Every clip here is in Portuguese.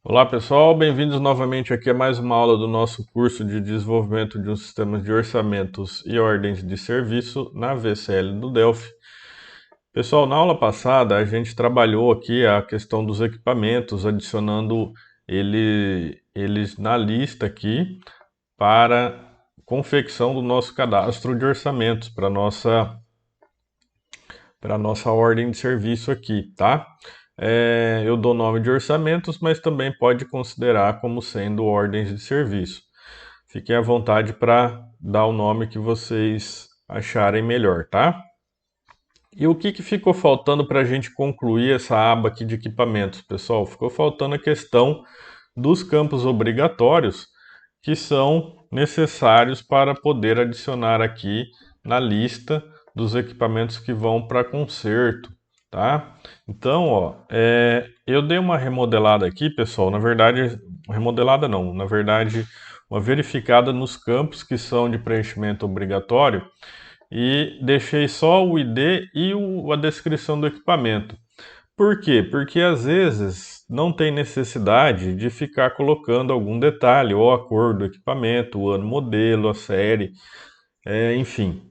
Olá pessoal, bem-vindos novamente aqui a mais uma aula do nosso curso de desenvolvimento de um sistema de orçamentos e ordens de serviço na VCL do Delphi. Pessoal, na aula passada a gente trabalhou aqui a questão dos equipamentos, adicionando eles na lista aqui para confecção do nosso cadastro de orçamentos para nossa ordem de serviço aqui, tá? Eu dou nome de orçamentos, mas também pode considerar como sendo ordens de serviço. Fiquem à vontade para dar o nome que vocês acharem melhor, tá? E o que ficou faltando para a gente concluir essa aba aqui de equipamentos, pessoal? Ficou faltando a questão dos campos obrigatórios que são necessários para poder adicionar aqui na lista dos equipamentos que vão para conserto, tá? Então, ó, eu dei uma remodelada aqui, pessoal. Na verdade, remodelada não, na verdade, uma verificada nos campos que são de preenchimento obrigatório e deixei só o ID e a descrição do equipamento. Por quê? Porque às vezes não tem necessidade de ficar colocando algum detalhe, ou a cor do equipamento, o ano modelo, a série, enfim.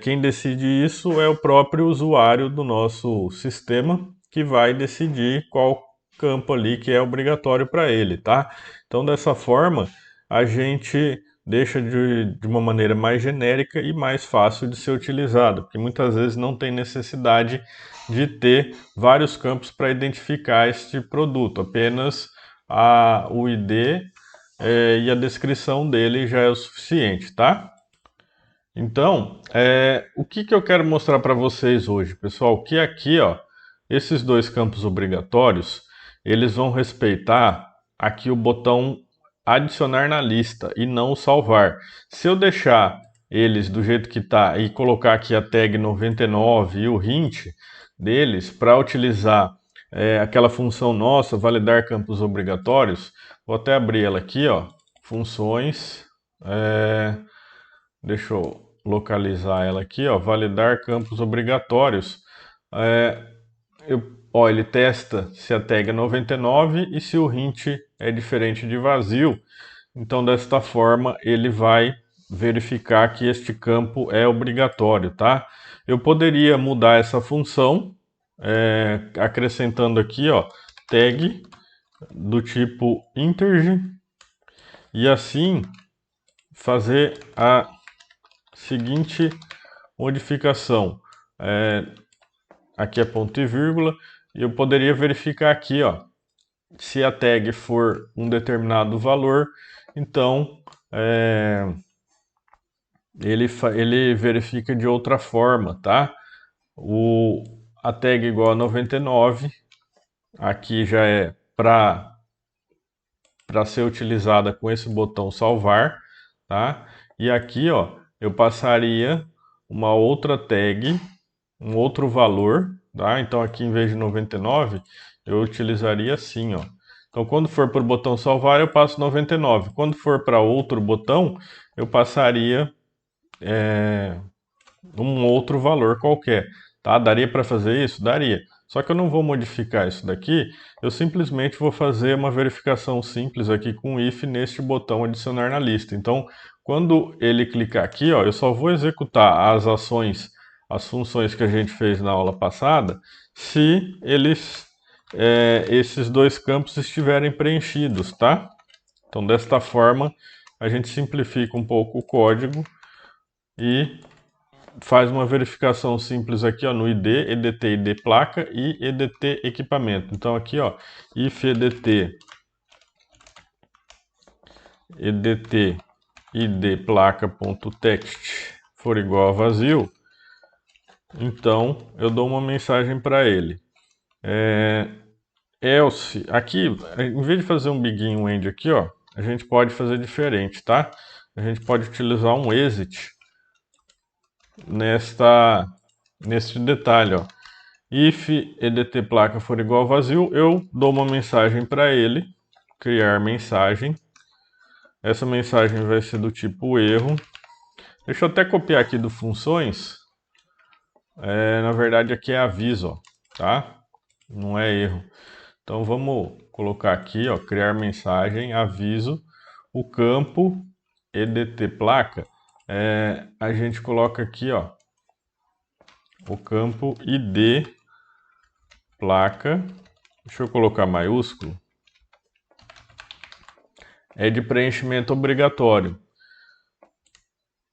Quem decide isso é o próprio usuário do nosso sistema, que vai decidir qual campo ali que é obrigatório para ele, tá? Então, dessa forma, a gente deixa de uma maneira mais genérica e mais fácil de ser utilizado, porque muitas vezes não tem necessidade de ter vários campos para identificar este produto, apenas o ID e a descrição dele já é o suficiente, tá? Então, o que eu quero mostrar para vocês hoje, pessoal? Que aqui, ó, esses dois campos obrigatórios, eles vão respeitar aqui o botão adicionar na lista e não o salvar. Se eu deixar eles do jeito que está e colocar aqui a tag 99 e o hint deles para utilizar aquela função nossa, validar campos obrigatórios, vou até abrir ela aqui, ó, funções, deixa eu localizar ela aqui, ó, validar campos obrigatórios. É, ele testa se a tag é 99 e se o hint é diferente de vazio. Então, desta forma, ele vai verificar que este campo é obrigatório, tá? Eu poderia mudar essa função, acrescentando aqui, ó, tag do tipo integer e assim fazer a seguinte modificação. Aqui é ponto e vírgula, e eu poderia verificar aqui, ó, se a tag for um determinado valor, então ele verifica de outra forma, tá? A tag igual a 99, aqui já é para ser utilizada com esse botão salvar, tá? E aqui, ó, eu passaria uma outra tag, um outro valor, tá? Então aqui em vez de 99, eu utilizaria assim, ó. Então quando for para o botão salvar, eu passo 99. Quando for para outro botão, eu passaria um outro valor qualquer, tá? Daria para fazer isso? Daria. Só que eu não vou modificar isso daqui, eu simplesmente vou fazer uma verificação simples aqui com if neste botão adicionar na lista. Então, quando ele clicar aqui, ó, eu só vou executar as ações, as funções que a gente fez na aula passada, se esses dois campos estiverem preenchidos, tá? Então, desta forma, a gente simplifica um pouco o código e faz uma verificação simples aqui, ó, no ID, EDT, ID placa e EDT equipamento. Então aqui, ó, if EDT, EDT ID placa.text for igual a vazio, então eu dou uma mensagem para ele. Else, aqui, em vez de fazer um begin e um end aqui, ó, a gente pode fazer diferente, tá? A gente pode utilizar um exit neste detalhe, ó. If EDT placa for igual a vazio, eu dou uma mensagem para ele, criar mensagem. Essa mensagem vai ser do tipo erro. Deixa eu até copiar aqui do funções. Na verdade aqui é aviso, ó, tá? Não é erro. Então vamos colocar aqui, ó, criar mensagem, aviso, o campo EDT placa, a gente coloca aqui, ó, o campo ID placa, deixa eu colocar maiúsculo, é de preenchimento obrigatório.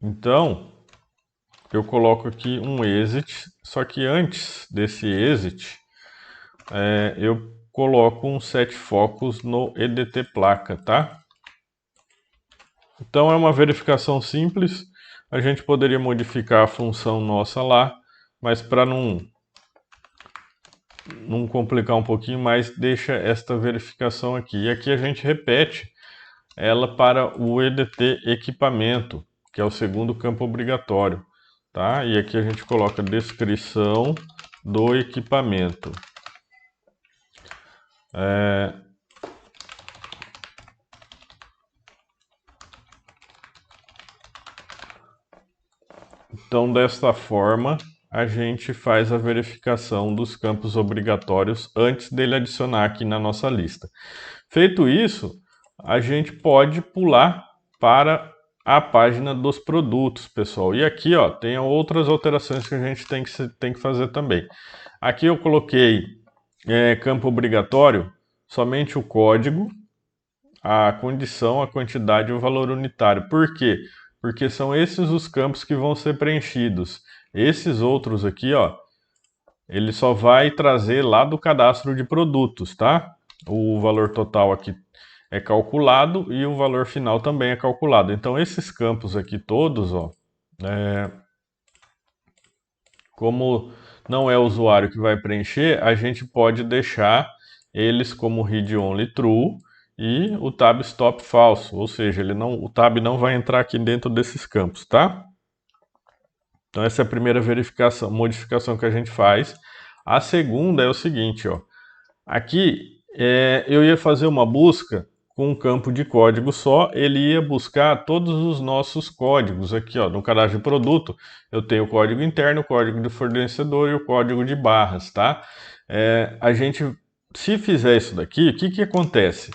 Então, eu coloco aqui um exit, só que antes desse exit, eu coloco um set focus no EDT placa, tá? Então é uma verificação simples, a gente poderia modificar a função nossa lá, mas para não complicar um pouquinho mais, deixa esta verificação aqui. E aqui a gente repete ela para o EDT equipamento, que é o segundo campo obrigatório, tá? E aqui a gente coloca descrição do equipamento. Então, desta forma, a gente faz a verificação dos campos obrigatórios antes dele adicionar aqui na nossa lista. Feito isso, a gente pode pular para a página dos produtos, pessoal. E aqui, ó, tem outras alterações que a gente tem que fazer também. Aqui eu coloquei campo obrigatório, somente o código, a condição, a quantidade e o valor unitário. Por quê? Porque são esses os campos que vão ser preenchidos. Esses outros aqui, ó, ele só vai trazer lá do cadastro de produtos, tá? O valor total aqui é calculado e o valor final também é calculado. Então, esses campos aqui todos, ó, como não é o usuário que vai preencher, a gente pode deixar eles como read only true e o tab stop falso, ou seja, o tab não vai entrar aqui dentro desses campos, tá? Então essa é a primeira modificação que a gente faz. A segunda é o seguinte, ó, aqui eu ia fazer uma busca com um campo de código só, ele ia buscar todos os nossos códigos. Aqui, ó, no cadastro de produto, eu tenho o código interno, o código de fornecedor e o código de barras, tá? Se fizer isso daqui, o que acontece?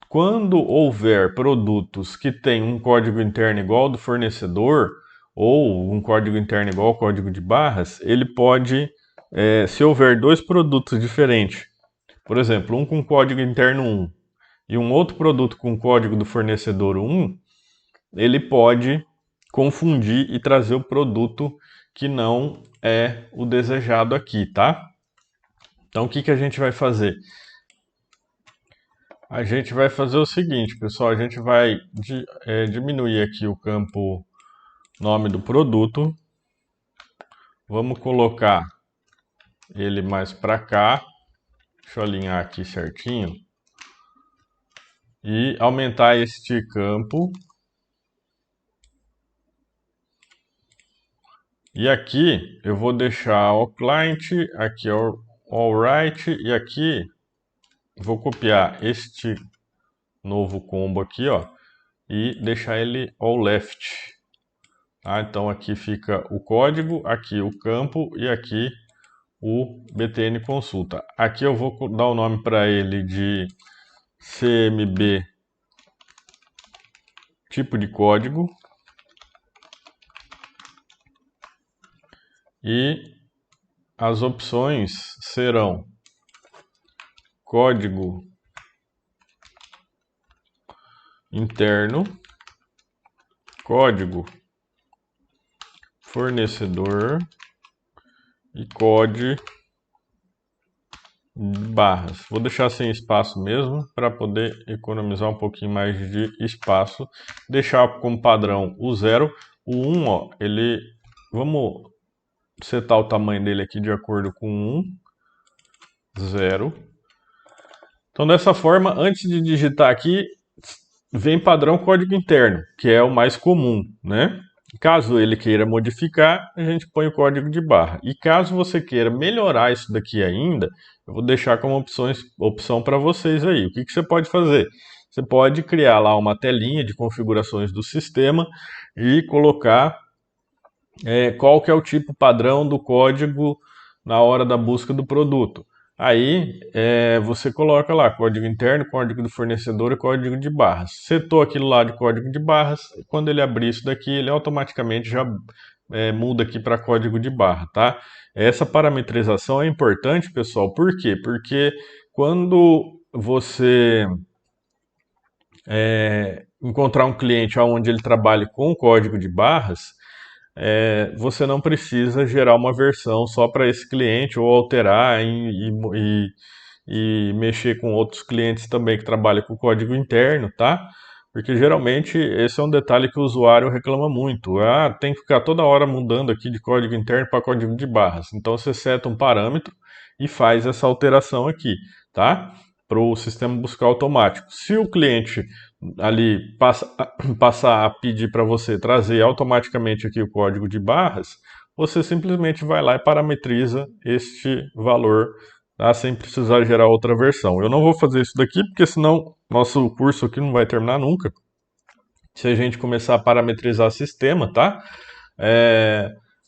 Quando houver produtos que têm um código interno igual ao do fornecedor, ou um código interno igual ao código de barras, ele pode, se houver dois produtos diferentes, por exemplo, um com código interno 1 e um outro produto com código do fornecedor 1, ele pode confundir e trazer o produto que não é o desejado aqui, tá? Então o que a gente vai fazer? A gente vai fazer o seguinte, pessoal, a gente vai diminuir aqui o campo nome do produto, vamos colocar ele mais para cá, deixa eu alinhar aqui certinho, e aumentar este campo. E aqui eu vou deixar o client, aqui é o alright, e aqui vou copiar este novo combo aqui, ó, e deixar ele all left. Tá? Então aqui fica o código, aqui o campo e aqui o btn consulta. Aqui eu vou dar o nome para ele de cmb tipo de código. E as opções serão código interno, código fornecedor e código barras. Vou deixar sem espaço mesmo para poder economizar um pouquinho mais de espaço. Deixar como padrão o 0. O 1, ó, vamos setar o tamanho dele aqui de acordo com 1, 0. Então dessa forma, antes de digitar aqui, vem padrão código interno, que é o mais comum, né? Caso ele queira modificar, a gente põe o código de barra. E caso você queira melhorar isso daqui ainda, eu vou deixar como opção para vocês aí. O que você pode fazer? Você pode criar lá uma telinha de configurações do sistema e colocar qual que é o tipo padrão do código na hora da busca do produto. Aí você coloca lá código interno, código do fornecedor e código de barras. Setou aquilo lá de código de barras, quando ele abrir isso daqui, ele automaticamente já muda aqui para código de barra, tá? Essa parametrização é importante, pessoal, por quê? Porque quando você encontrar um cliente onde ele trabalhe com código de barras, você não precisa gerar uma versão só para esse cliente ou alterar e mexer com outros clientes também que trabalham com código interno, tá? Porque geralmente esse é um detalhe que o usuário reclama muito. Ah, tem que ficar toda hora mudando aqui de código interno para código de barras. Então você seta um parâmetro e faz essa alteração aqui, tá? Para o sistema buscar automático. Se o cliente ali passar a pedir para você trazer automaticamente aqui o código de barras, você simplesmente vai lá e parametriza este valor, tá? Sem precisar gerar outra versão. Eu não vou fazer isso daqui porque senão nosso curso aqui não vai terminar nunca. Se a gente começar a parametrizar sistema, tá?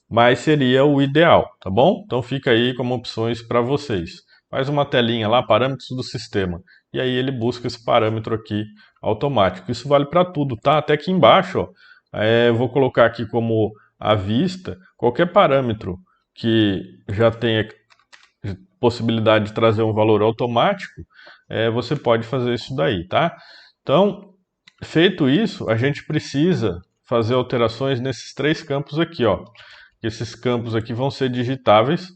Mas seria o ideal, tá bom? Então fica aí como opções para vocês. Faz uma telinha lá, parâmetros do sistema. E aí ele busca esse parâmetro aqui automático. Isso vale para tudo, tá? Até aqui embaixo, ó, eu vou colocar aqui como à vista qualquer parâmetro que já tenha possibilidade de trazer um valor automático, você pode fazer isso daí, tá? Então, feito isso, a gente precisa fazer alterações nesses três campos aqui, ó. Esses campos aqui vão ser digitáveis,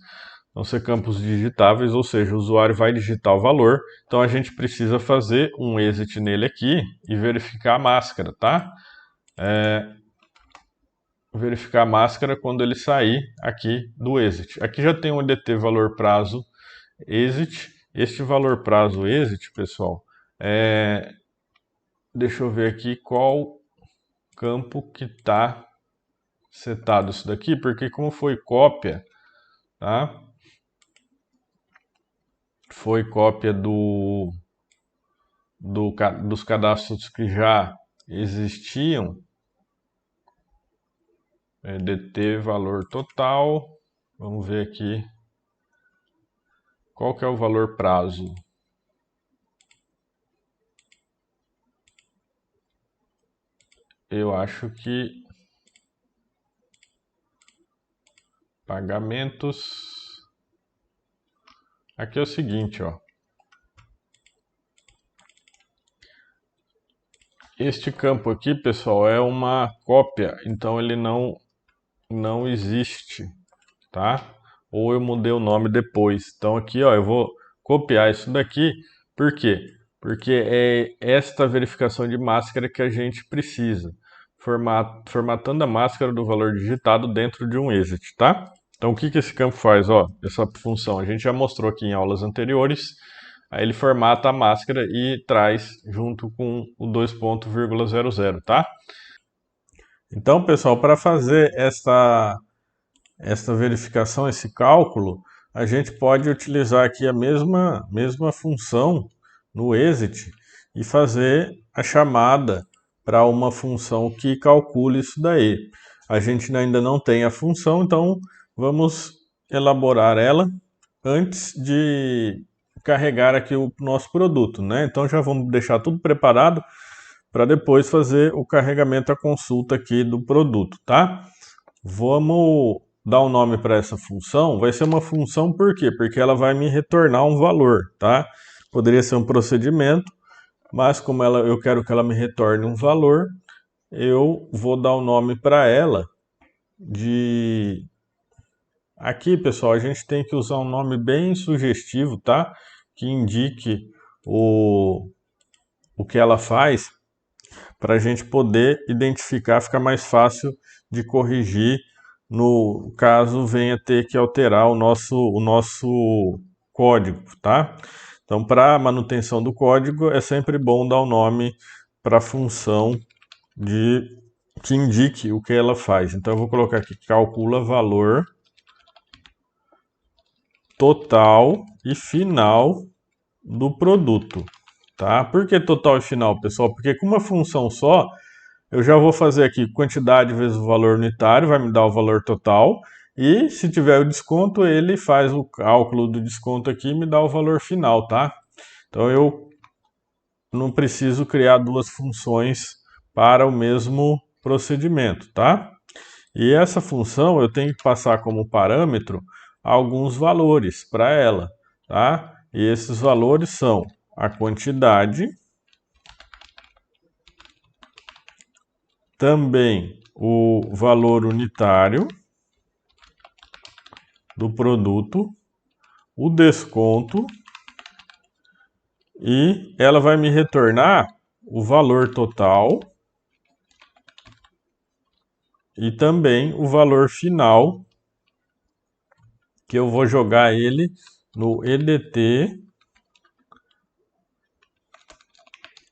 vão ser campos digitáveis, ou seja, o usuário vai digitar o valor. Então a gente precisa fazer um exit nele aqui e verificar a máscara, tá? Verificar a máscara quando ele sair aqui do exit. Aqui já tem o EDT valor prazo exit. Este valor prazo exit, pessoal, deixa eu ver aqui qual campo que está setado isso daqui, porque como foi cópia, tá? Foi cópia dos cadastros que já existiam. DT valor total. Vamos ver aqui. Qual que é o valor prazo? Eu acho que pagamentos. Aqui é o seguinte, ó. Este campo aqui, pessoal, é uma cópia, então ele não existe, tá? Ou eu mudei o nome depois. Então aqui, ó, eu vou copiar isso daqui. Por quê? Porque é esta verificação de máscara que a gente precisa. Formatando a máscara do valor digitado dentro de um exit, tá? Então o que esse campo faz? Ó, essa função a gente já mostrou aqui em aulas anteriores. Aí ele formata a máscara e traz junto com o 2.00, tá? Então, pessoal, para fazer esta verificação, esse cálculo, a gente pode utilizar aqui a mesma função no exit e fazer a chamada para uma função que calcule isso daí. A gente ainda não tem a função, então vamos elaborar ela antes de carregar aqui o nosso produto, né? Então já vamos deixar tudo preparado para depois fazer o carregamento, a consulta aqui do produto, tá? Vamos dar um nome para essa função. Vai ser uma função por quê? Porque ela vai me retornar um valor, tá? Poderia ser um procedimento, mas como eu quero que ela me retorne um valor, eu vou dar o nome para ela de... Aqui, pessoal, a gente tem que usar um nome bem sugestivo, tá? Que indique o que ela faz, para a gente poder identificar, fica mais fácil de corrigir no caso venha ter que alterar o nosso código, tá? Então, para manutenção do código, é sempre bom dar o nome para a função que indique o que ela faz. Então, eu vou colocar aqui, calcula valor total e final do produto, tá? Por que total e final, pessoal? Porque com uma função só, eu já vou fazer aqui quantidade vezes o valor unitário, vai me dar o valor total, E se tiver o desconto, ele faz o cálculo do desconto aqui e me dá o valor final, tá? Então eu não preciso criar duas funções para o mesmo procedimento, tá? E essa função eu tenho que passar como parâmetro alguns valores para ela, tá? E esses valores são a quantidade, também o valor unitário do produto, o desconto, e ela vai me retornar o valor total e também o valor final, que eu vou jogar ele no EDT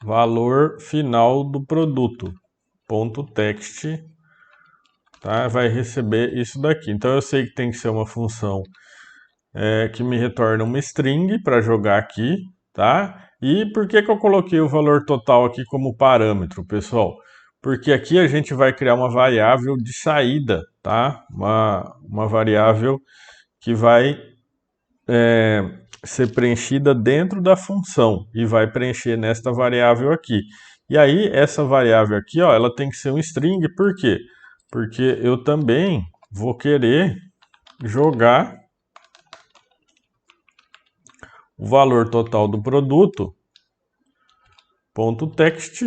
valor final do produto, ponto text, tá? Vai receber isso daqui. Então eu sei que tem que ser uma função que me retorna uma string para jogar aqui, tá? E por que eu coloquei o valor total aqui como parâmetro, pessoal? Porque aqui a gente vai criar uma variável de saída, tá? Uma variável que vai ser preenchida dentro da função e vai preencher nesta variável aqui. E aí, essa variável aqui, ó, ela tem que ser um string, por quê? Porque eu também vou querer jogar o valor total do produto, ponto text,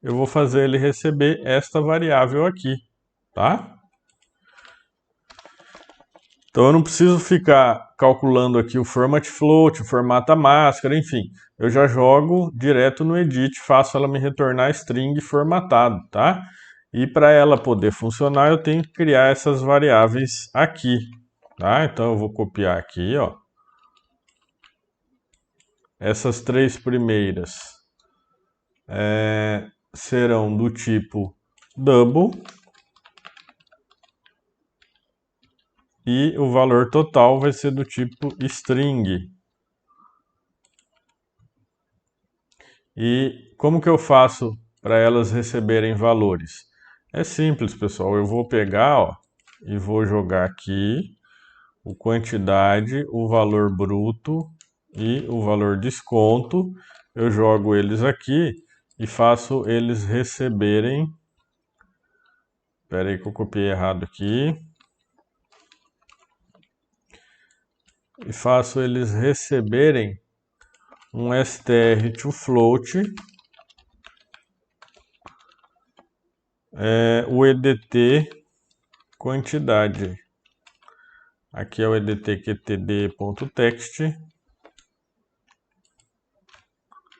eu vou fazer ele receber esta variável aqui, tá? Então eu não preciso ficar calculando aqui o format float, o formata máscara, enfim. Eu já jogo direto no edit, faço ela me retornar string formatado, tá? E para ela poder funcionar, eu tenho que criar essas variáveis aqui, tá? Então eu vou copiar aqui, ó. Essas três primeiras serão do tipo double e o valor total vai ser do tipo string. E como que eu faço para elas receberem valores? É simples, pessoal. Eu vou pegar, ó, e vou jogar aqui o quantidade, o valor bruto e o valor desconto. Eu jogo eles aqui e faço eles receberem. Espera aí que eu copiei errado aqui. E faço eles receberem um str to float, o EDT quantidade. Aqui é o edtqtd.text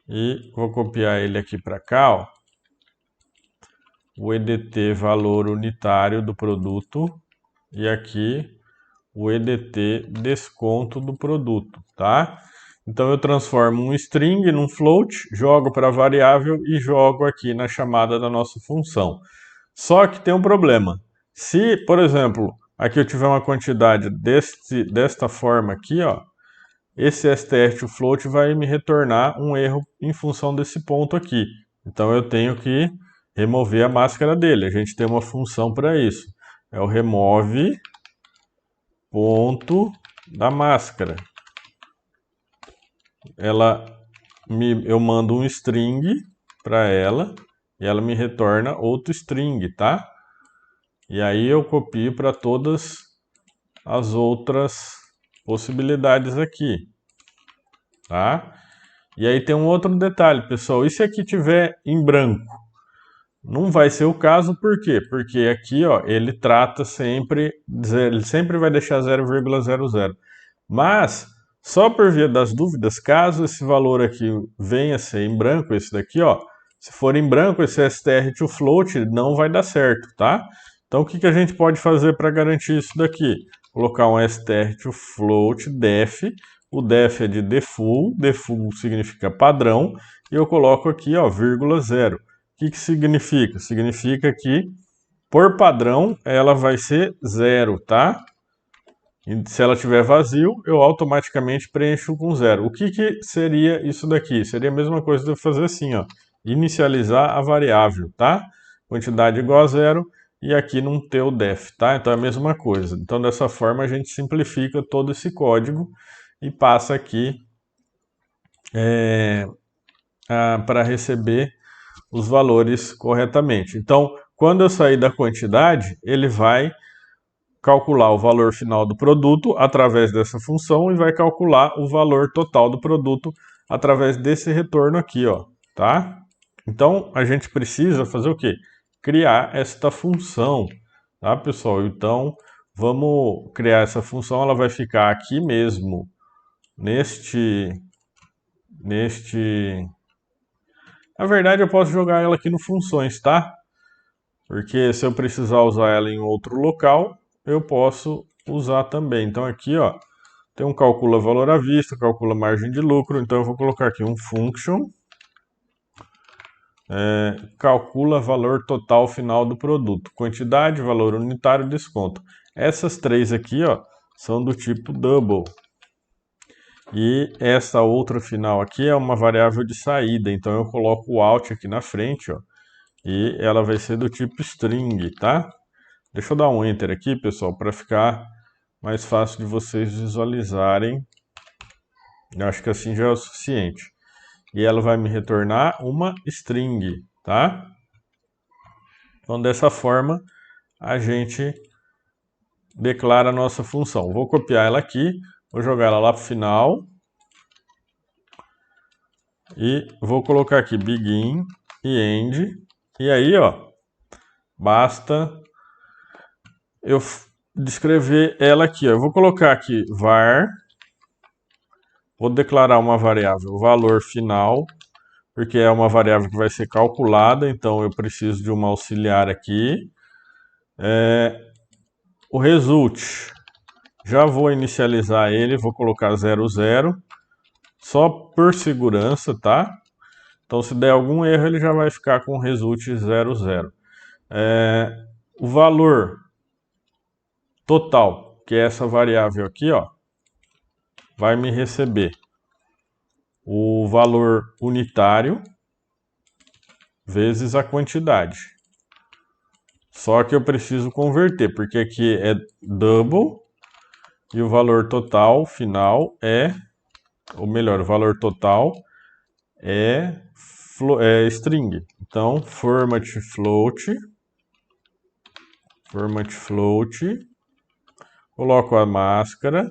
e vou copiar ele aqui para cá, ó. O EDT valor unitário do produto e aqui o EDT desconto do produto, tá? Então eu transformo um string num float, jogo para a variável e jogo aqui na chamada da nossa função. Só que tem um problema. Se, por exemplo, aqui eu tiver uma quantidade desta forma aqui, ó, esse str to float vai me retornar um erro em função desse ponto aqui. Então eu tenho que remover a máscara dele. A gente tem uma função para isso. É o remove ponto da máscara. Eu mando um string para ela e ela me retorna outro string, tá? E aí eu copio para todas as outras possibilidades aqui, tá? E aí tem um outro detalhe, pessoal. E se aqui tiver em branco? Não vai ser o caso, por quê? Porque aqui, ó, ele trata sempre, ele sempre vai deixar 0,00. Mas, só por via das dúvidas, caso esse valor aqui venha a ser em branco, esse daqui, ó, se for em branco, esse str to float não vai dar certo, tá? Então, o que a gente pode fazer para garantir isso daqui? Colocar um str to float def, o def é de default, default significa padrão, e eu coloco aqui, ó, vírgula 0. O que significa? Significa que, por padrão, ela vai ser 0, tá? E se ela tiver vazio, eu automaticamente preencho com 0. O que seria isso daqui? Seria a mesma coisa de eu fazer assim, ó. Inicializar a variável, tá? Quantidade igual a 0 e aqui não ter o def, tá? Então é a mesma coisa. Então dessa forma a gente simplifica todo esse código e passa aqui para receber os valores corretamente. Então, quando eu sair da quantidade, ele vai calcular o valor final do produto através dessa função e vai calcular o valor total do produto através desse retorno aqui, ó, tá? Então, a gente precisa fazer o quê? Criar esta função, tá, pessoal? Então, vamos criar essa função, ela vai ficar aqui mesmo, neste... Na verdade, eu posso jogar ela aqui no funções, tá? Porque se eu precisar usar ela em outro local, eu posso usar também. Então aqui, ó, tem um calcula valor à vista, calcula margem de lucro. Então eu vou colocar aqui um function, calcula valor total final do produto, quantidade, valor unitário, desconto. Essas três aqui, ó, são do tipo double. E essa outra final aqui é uma variável de saída, então eu coloco o out aqui na frente, ó, e ela vai ser do tipo string, tá? Deixa eu dar um enter aqui, pessoal, para ficar mais fácil de vocês visualizarem. Eu acho que assim já é o suficiente. E ela vai me retornar uma string, tá? Então, dessa forma, a gente declara a nossa função. Vou copiar ela aqui, vou jogar ela lá para o final. E vou colocar aqui begin e end. E aí, ó, basta eu descrever ela aqui, ó. Eu vou colocar aqui var, vou declarar uma variável valor final, porque é uma variável que vai ser calculada, então eu preciso de uma auxiliar aqui. O result, já vou inicializar ele, vou colocar 00, só por segurança, tá? Então se der algum erro, ele já vai ficar com o result 00. O valor total, que é essa variável aqui, ó, vai me receber o valor unitário vezes a quantidade. Só que eu preciso converter, porque aqui é double e o valor total final é, ou melhor, o valor total é string. Então, format float, coloco a máscara,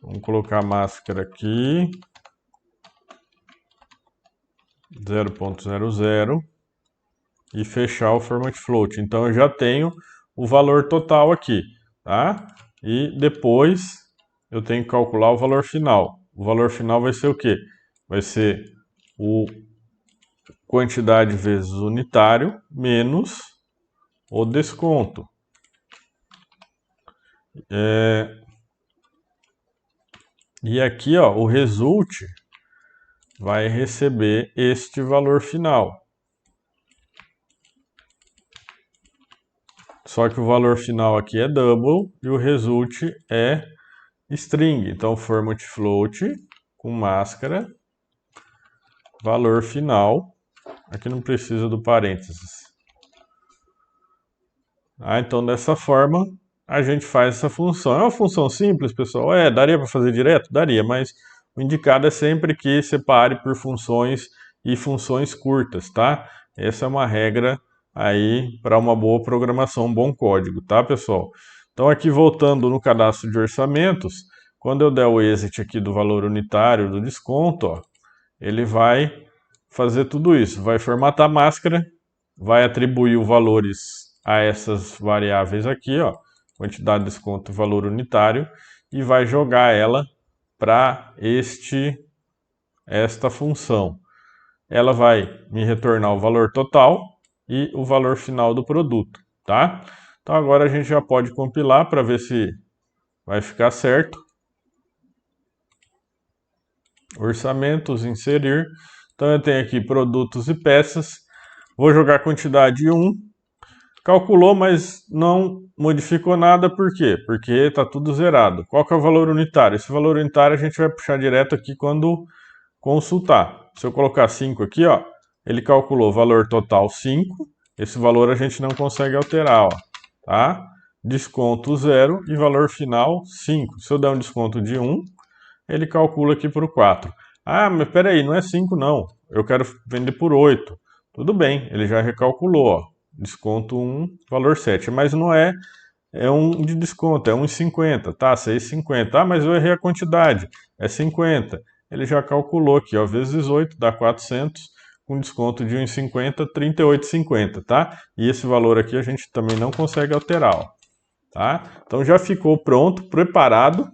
vamos colocar a máscara aqui, 0.00 e fechar o format float. Então eu já tenho o valor total aqui, tá? E depois eu tenho que calcular o valor final. O valor final vai ser o quê? Vai ser o quantidade vezes unitário menos o desconto. E aqui, ó, o result vai receber este valor final. Só que o valor final aqui é double e o result é string. Então, format float com máscara, valor final. Aqui não precisa do parênteses. Então, dessa forma, a gente faz essa função. É uma função simples, pessoal? Daria para fazer direto? Daria, mas o indicado é sempre que separe por funções e funções curtas, tá? Essa é uma regra aí para uma boa programação, um bom código, tá, pessoal? Então, aqui voltando no cadastro de orçamentos, quando eu der o exit aqui do valor unitário do desconto, ó, ele vai fazer tudo isso, vai formatar a máscara, vai atribuir os valores a essas variáveis aqui, ó, quantidade, desconto, valor unitário, e vai jogar ela para esta função. Ela vai me retornar o valor total e o valor final do produto, tá? Então agora a gente já pode compilar para ver se vai ficar certo. Orçamentos, inserir. Então eu tenho aqui produtos e peças. Vou jogar a quantidade 1. Calculou, mas não modificou nada. Por quê? Porque está tudo zerado. Qual que é o valor unitário? Esse valor unitário a gente vai puxar direto aqui quando consultar. Se eu colocar 5 aqui, ó, ele calculou valor total 5. Esse valor a gente não consegue alterar, ó, tá? Desconto 0 e valor final 5. Se eu der um desconto de 1, ele calcula aqui por 4. Ah, mas peraí, não é 5 não. Eu quero vender por 8. Tudo bem, ele já recalculou, ó. Desconto 1, valor 7. Mas não é, é um de desconto, é 1,50, tá? 6,50. Ah, mas eu errei a quantidade, é 50. Ele já calculou aqui, ó, vezes 8 dá 400, com desconto de 1,50, 38,50, tá? E esse valor aqui a gente também não consegue alterar, ó, tá? Então já ficou pronto, preparado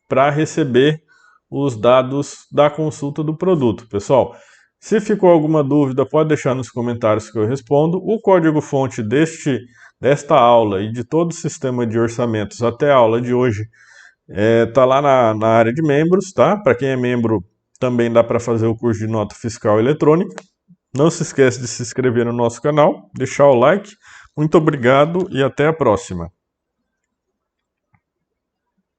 para receber os dados da consulta do produto. Pessoal, se ficou alguma dúvida, pode deixar nos comentários que eu respondo. O código-fonte desta aula e de todo o sistema de orçamentos até a aula de hoje tá lá na área de membros, tá? Para quem é membro, também dá para fazer o curso de nota fiscal eletrônica. Não se esqueça de se inscrever no nosso canal, deixar o like. Muito obrigado e até a próxima.